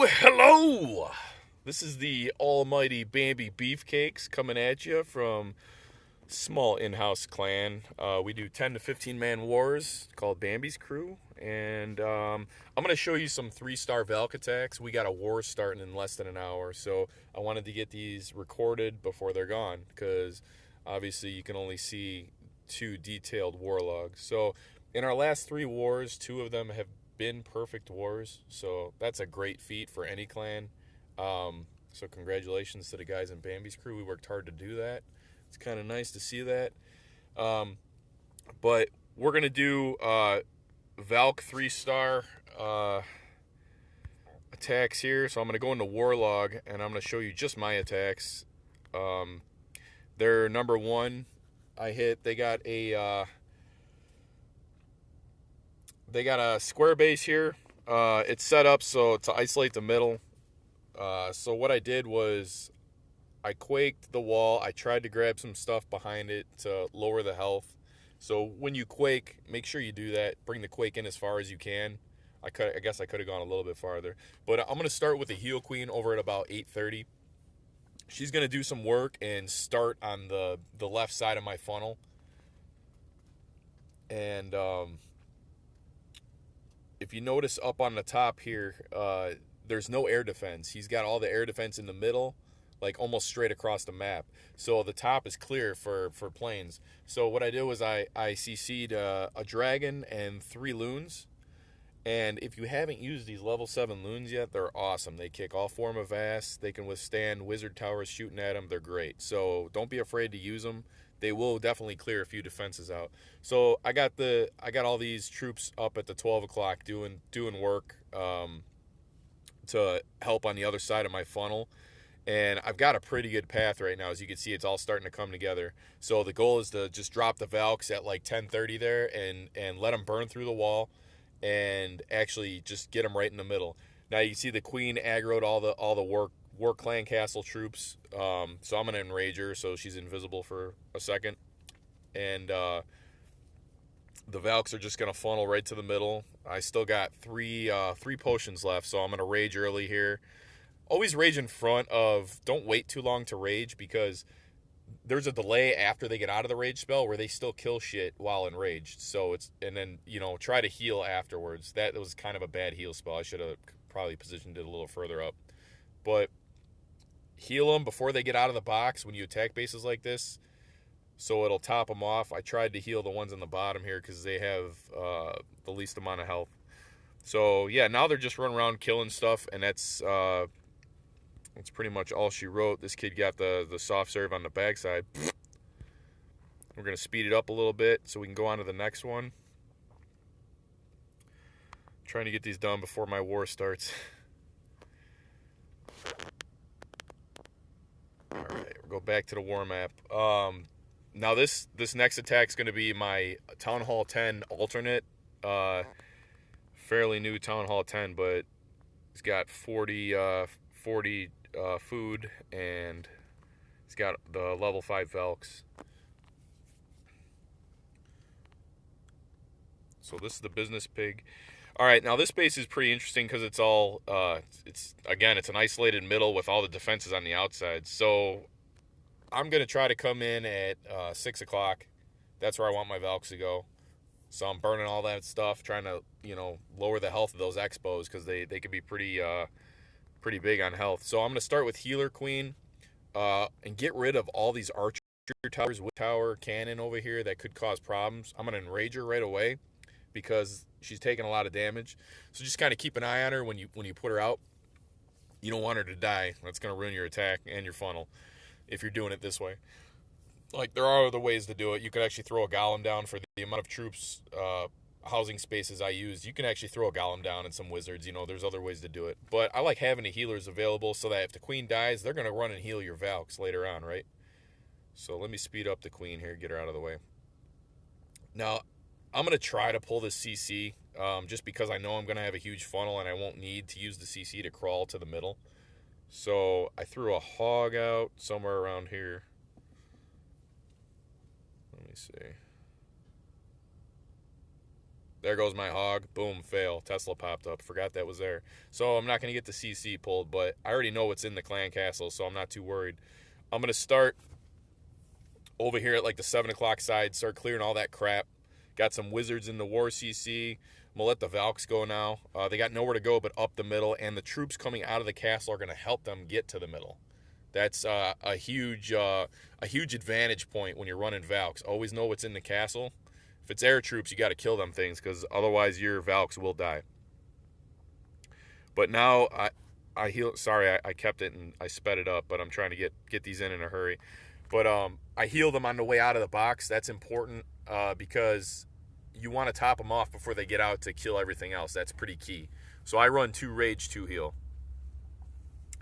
Hello! This is the almighty Bambi Beefcakes coming at you from small in-house clan. We do 10 to 15 man wars called Bambi's Crew, and I'm going to show you some 3-star Valk attacks. We got a war starting in less than an hour, so I wanted to get these recorded before they're gone, because obviously you can only see 2 detailed war logs. So in our last 3 wars, 2 of them have been perfect wars, so that's a great feat for any clan. So congratulations to the guys in Bambi's Crew. We worked hard to do that. It's kind of nice to see that. But we're going to do Valk 3-star attacks here. So I'm going to go into Warlog, and I'm going to show you just my attacks. They're number 1. I hit. They got a square base here. It's set up so to isolate the middle. So what I did was I quaked the wall. I tried to grab some stuff behind it to lower the health. So when you quake, make sure you do that. Bring the quake in as far as you can. I guess I could have gone a little bit farther. But I'm going to start with the Heal Queen over at about 8:30. She's going to do some work and start on the left side of my funnel. And if you notice up on the top here, there's no air defense. He's got all the air defense in the middle, like almost straight across the map. So the top is clear for planes. So what I did was I CC'd a dragon and 3 loons. And if you haven't used these level 7 loons yet, they're awesome. They kick all form of ass. They can withstand wizard towers shooting at them. They're great. So don't be afraid to use them. They will definitely clear a few defenses out. So I got all these troops up at the 12 o'clock doing work to help on the other side of my funnel. And I've got a pretty good path right now. As you can see, it's all starting to come together. So the goal is to just drop the Valks at like 10:30 there and let them burn through the wall and actually just get them right in the middle. Now you see the Queen aggroed all the War Clan Castle troops. So I'm going to enrage her so she's invisible for a second. And the Valks are just going to funnel right to the middle. I still got three potions left, so I'm going to rage early here. Always rage in front of, don't wait too long to rage, because there's a delay after they get out of the rage spell where they still kill shit while enraged. So and then, try to heal afterwards. That was kind of a bad heal spell. I should have probably positioned it a little further up. But heal them before they get out of the box when you attack bases like this, so it'll top them off. I tried to heal the ones on the bottom here because they have the least amount of health. So yeah, now they're just running around killing stuff, and that's pretty much all she wrote. This kid got the soft serve on the backside. We're going to speed it up a little bit so we can go on to the next one. Trying to get these done before my war starts. Alright, we'll go back to the war map. Now this next attack is going to be my Town Hall 10 alternate. Fairly new Town Hall 10, but it's got 40 food, and it's got the level 5 Valks. So this is the business pig. All right, now this base is pretty interesting because it's all it's an isolated middle with all the defenses on the outside. So I'm gonna try to come in at 6 o'clock. That's where I want my Valks to go. So I'm burning all that stuff, trying to lower the health of those expos because they can be pretty big on health. So I'm going to start with Healer Queen and get rid of all these archer towers, wood tower, cannon over here that could cause problems. I'm going to enrage her right away because she's taking a lot of damage. So just kind of keep an eye on her when you put her out. You don't want her to die. That's going to ruin your attack and your funnel if you're doing it this way. Like, there are other ways to do it. You could actually throw a golem down for the amount of troops, housing spaces I use. You can actually throw a golem down and some wizards. There's other ways to do it. But I like having the healers available so that if the queen dies, they're going to run and heal your Valks later on, right? So let me speed up the queen here, get her out of the way. Now, I'm going to try to pull this CC just because I know I'm going to have a huge funnel and I won't need to use the CC to crawl to the middle. So I threw a hog out somewhere around here. Let me see. There goes my hog. Boom, fail. Tesla popped up. Forgot that was there. So I'm not going to get the CC pulled, but I already know what's in the clan castle, so I'm not too worried. I'm going to start over here at like the 7 o'clock side, start clearing all that crap. Got some wizards in the war CC. I'm going to let the Valks go now. They got nowhere to go but up the middle, and the troops coming out of the castle are going to help them get to the middle. That's a huge advantage point when you're running Valks. Always know what's in the castle. If it's air troops, you got to kill them things because otherwise your Valks will die. But now I heal. Sorry, I kept it and I sped it up, but I'm trying to get these in a hurry. But I heal them on the way out of the box. That's important because you want to top them off before they get out to kill everything else. That's pretty key. So I run 2 rage, 2 heal,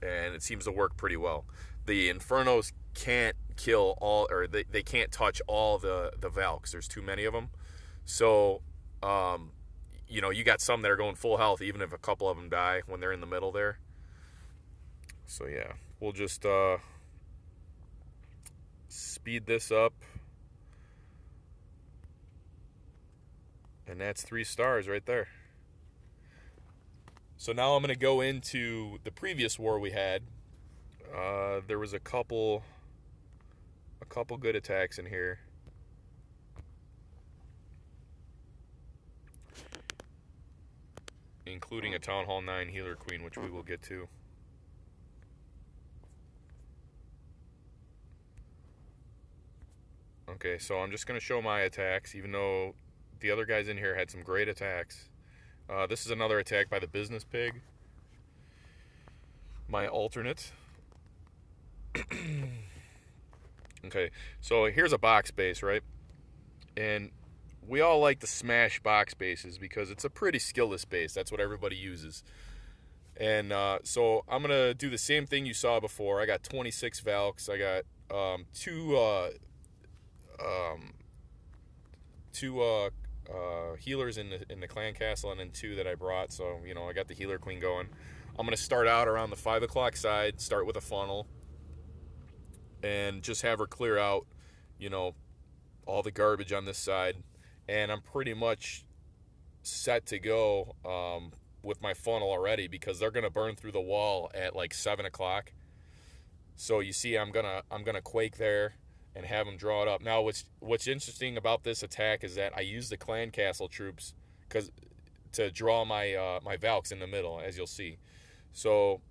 and it seems to work pretty well. The Infernos can't kill all, or they can't touch all the Valks. There's too many of them. So, you got some that are going full health, even if a couple of them die when they're in the middle there. So, yeah, we'll just speed this up. And that's 3 stars right there. So now I'm going to go into the previous war we had. There was a couple good attacks in here. Including a Town Hall 9 Healer Queen, which we will get to. Okay, so I'm just going to show my attacks, even though the other guys in here had some great attacks. This is another attack by the Business Pig. My alternate. Okay, so here's a box base, right? And we all like to smash box bases because it's a pretty skillless base. That's what everybody uses. And so I'm going to do the same thing you saw before. I got 26 Valks. I got two healers in the clan castle, and then 2 that I brought. So, I got the Healer Queen going. I'm going to start out around the 5 o'clock side, start with a funnel, and just have her clear out, all the garbage on this side. And I'm pretty much set to go with my funnel already because they're going to burn through the wall at like 7 o'clock. So you see I'm gonna quake there and have them draw it up. Now what's interesting about this attack is that I use the clan castle troops to draw my my Valks in the middle, as you'll see. So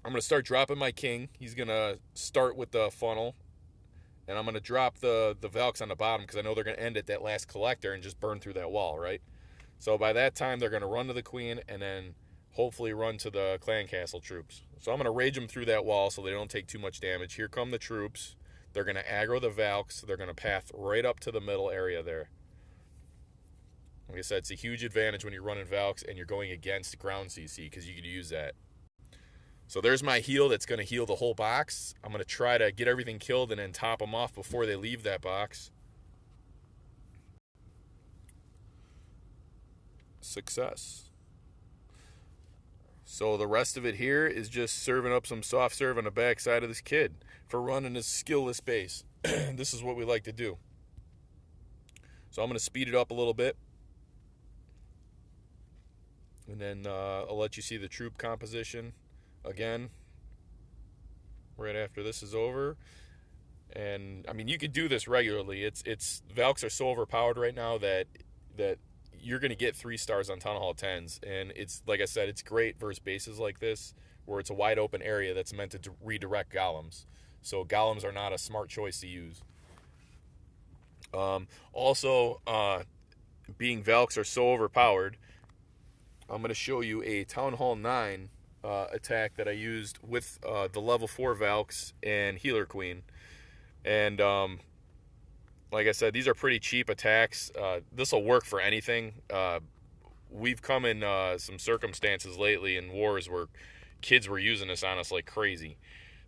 I'm going to start dropping my king. He's going to start with the funnel. And I'm going to drop the Valks on the bottom because I know they're going to end at that last collector and just burn through that wall, right? So by that time, they're going to run to the queen and then hopefully run to the clan castle troops. So I'm going to rage them through that wall so they don't take too much damage. Here come the troops. They're going to aggro the Valks. They're going to path right up to the middle area there. Like I said, it's a huge advantage when you're running Valks and you're going against ground CC because you can use that. So there's my heal that's going to heal the whole box. I'm going to try to get everything killed and then top them off before they leave that box. Success. So the rest of it here is just serving up some soft serve on the backside of this kid for running this skillless base. This is what we like to do. So I'm going to speed it up a little bit. And then I'll let you see the troop composition again right after this is over. And I mean, you could do this regularly. It's Valks are so overpowered right now that you're going to get 3 stars on Town Hall 10s, and it's like I said, it's great versus bases like this where it's a wide open area that's meant to redirect golems. So golems are not a smart choice to use. Also, being Valks are so overpowered, I'm going to show you a Town Hall 9 attack that I used with the level 4 Valks and Healer Queen. And like I said, these are pretty cheap attacks. This will work for anything. We've come in some circumstances lately in wars where kids were using this on us like crazy.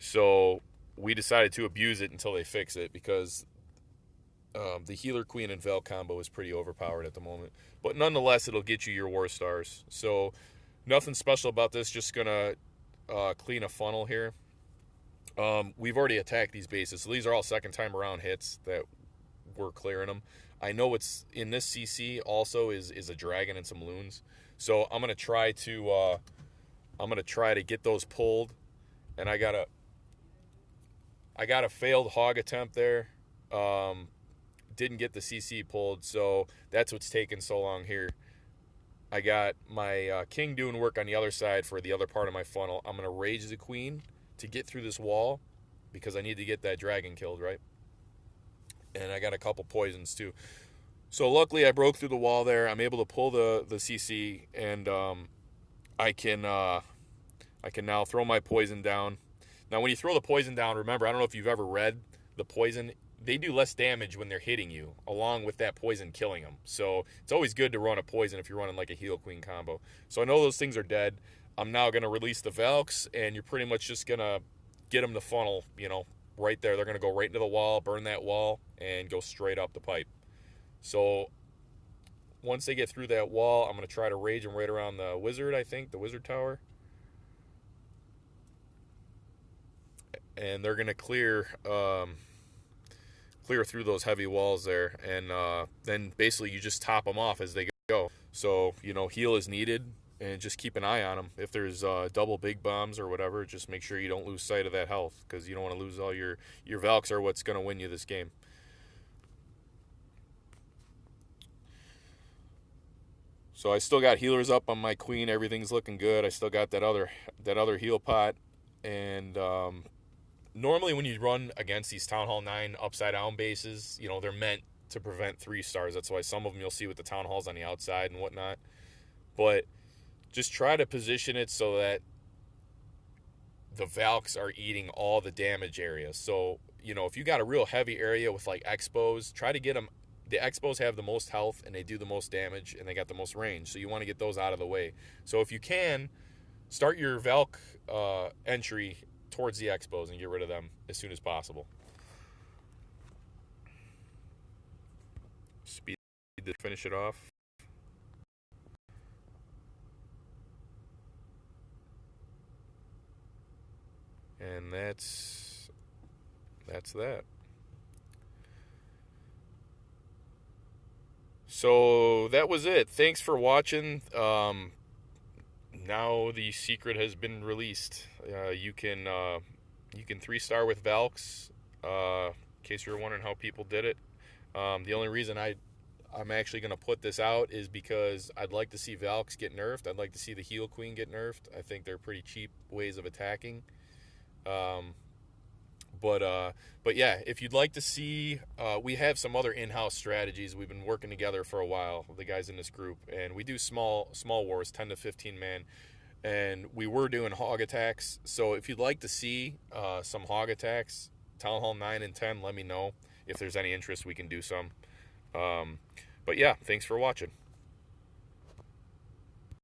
So we decided to abuse it until they fix it because the Healer Queen and Vel combo is pretty overpowered at the moment. But nonetheless, it'll get you your war stars. So nothing special about this, just going to clean a funnel here. We've already attacked these bases, so these are all second time around hits that we're clearing them. I know what's in this CC also is a dragon and some loons. So I'm gonna try to get those pulled, and I got a failed hog attempt there. Didn't get the CC pulled, so that's what's taking so long here. I got my king doing work on the other side for the other part of my funnel. I'm gonna rage the queen to get through this wall because I need to get that dragon killed, right? And I got a couple poisons too. So luckily I broke through the wall there. I'm able to pull the CC, and I can now throw my poison down. Now when you throw the poison down, remember, I don't know if you've ever read the poison, they do less damage when they're hitting you, along with that poison killing them. So it's always good to run a poison if you're running like a heal queen combo. So I know those things are dead. I'm now going to release the Valks, and you're pretty much just going to get them to funnel, right there. They're going to go right into the wall, burn that wall, and go straight up the pipe. So once they get through that wall, I'm going to try to rage them right around the wizard, I think, the wizard tower. And they're going to clear through those heavy walls there, and then basically you just top them off as they go. So heal is needed, and just keep an eye on them. If there's double big bombs or whatever, just make sure you don't lose sight of that health, because you don't want to lose all your Valks are what's going to win you this game. So I still got healers up on my queen. Everything's looking good. I still got that other heal pot, and normally when you run against these Town Hall 9 upside down bases, they're meant to prevent 3 stars. That's why some of them you'll see with the Town Halls on the outside and whatnot. But just try to position it so that the Valks are eating all the damage areas. So, if you got a real heavy area with like Expos, try to get them. The Expos have the most health and they do the most damage and they got the most range. So you want to get those out of the way. So if you can, start your Valk entry towards the Expos and get rid of them as soon as possible. Speed to finish it off. And that's that. So that was it. Thanks for watching. Now the secret has been released. You can 3-star with Valks. In case you're wondering how people did it. The only reason I'm actually going to put this out is because I'd like to see Valks get nerfed. I'd like to see the heal queen get nerfed. I think they're pretty cheap ways of attacking. But yeah, if you'd like to see, we have some other in-house strategies. We've been working together for a while, the guys in this group, and we do small wars, 10 to 15 man, and we were doing hog attacks. So if you'd like to see some hog attacks, Town Hall 9 and 10, let me know. If there's any interest, we can do some. But yeah, thanks for watching.